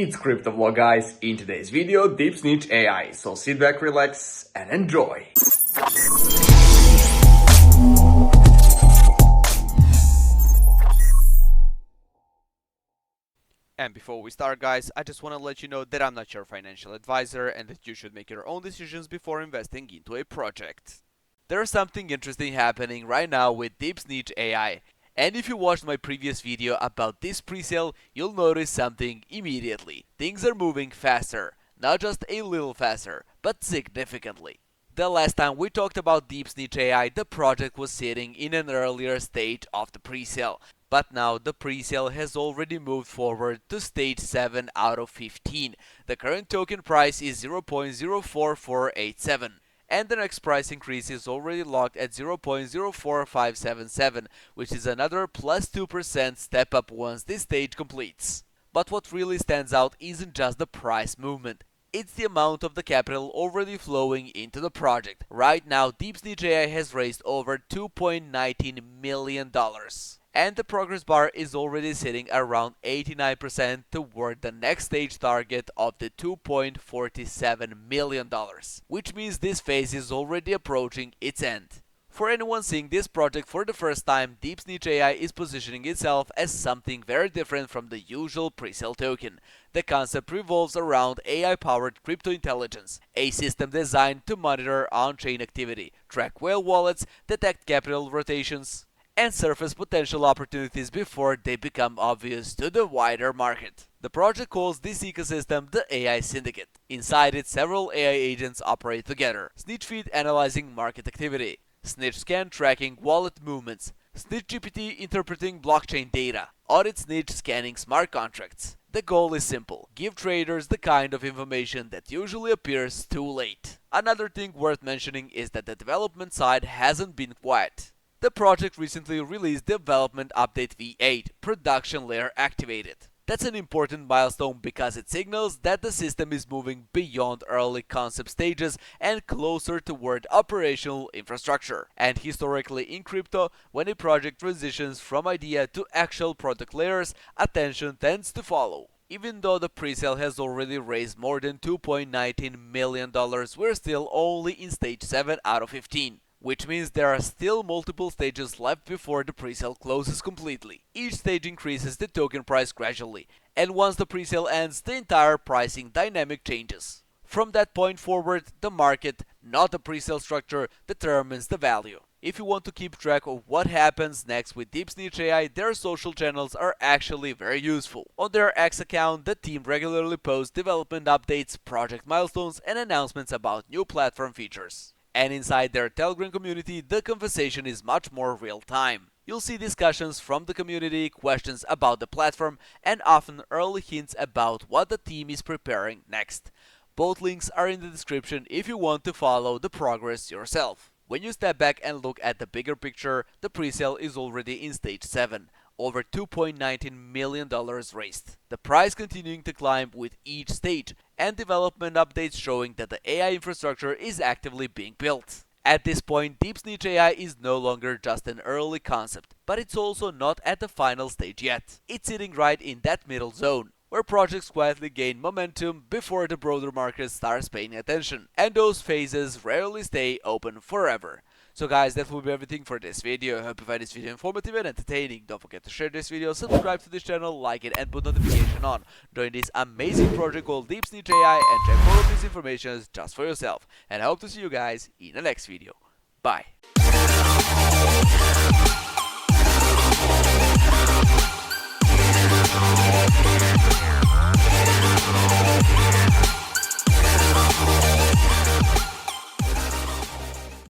It's Crypto Vlog, guys. In today's video, DeepSnitch AI. So sit back, relax, and enjoy. And before we start, guys, I just want to let you know that I'm not your financial advisor and that you should make your own decisions before investing into a project. There's something interesting happening right now with DeepSnitch AI. And if you watched my previous video about this presale, you'll notice something immediately. Things are moving faster. Not just a little faster, but significantly. The last time we talked about DeepSnitch AI, the project was sitting in an earlier stage of the presale. But now the presale has already moved forward to stage 7 out of 15. The current token price is 0.04487. And the next price increase is already locked at 0.04577, which is another plus 2% step up once this stage completes. But what really stands out isn't just the price movement. It's the amount of the capital already flowing into the project. Right now, DeepSnitch AI has raised over $2.19 million. And the progress bar is already sitting around 89% toward the next stage target of the $2.47 million, which means this phase is already approaching its end. For anyone seeing this project for the first time, DeepSnitch AI is positioning itself as something very different from the usual presale token. The concept revolves around AI-powered crypto intelligence, a system designed to monitor on-chain activity, track whale wallets, detect capital rotations, and surface potential opportunities before they become obvious to the wider market. The project calls this ecosystem the AI Syndicate. Inside it, several AI agents operate together. Snitch feed analyzing market activity, Snitch scan tracking wallet movements, Snitch GPT interpreting blockchain data, Audit Snitch scanning smart contracts. The goal is simple: give traders the kind of information that usually appears too late. Another thing worth mentioning is that the development side hasn't been quiet. The project recently released Development Update V8, Production Layer Activated. That's an important milestone because it signals that the system is moving beyond early concept stages and closer toward operational infrastructure. And historically in crypto, when a project transitions from idea to actual product layers, attention tends to follow. Even though the presale has already raised more than $2.19 million, we're still only in stage 7 out of 15. Which means there are still multiple stages left before the presale closes completely. Each stage increases the token price gradually, and once the presale ends, the entire pricing dynamic changes. From that point forward, the market, not the presale structure, determines the value. If you want to keep track of what happens next with DeepSnitch AI, their social channels are actually very useful. On their X account, the team regularly posts development updates, project milestones, and announcements about new platform features. And inside their Telegram community, the conversation is much more real-time. You'll see discussions from the community, questions about the platform, and often early hints about what the team is preparing next. Both links are in the description if you want to follow the progress yourself. When you step back and look at the bigger picture, the presale is already in stage 7. Over $2.19 million raised. The price continuing to climb with each stage, and development updates showing that the AI infrastructure is actively being built. At this point, DeepSnitch AI is no longer just an early concept, but it's also not at the final stage yet. It's sitting right in that middle zone, where projects quietly gain momentum before the broader market starts paying attention, and those phases rarely stay open forever. So guys, that will be everything for this video. I hope you find this video informative and entertaining. Don't forget to share this video, subscribe to this channel, like it, and put notification on. Join this amazing project called DeepSnitch AI and check all of these information just for yourself. And I hope to see you guys in the next video. Bye.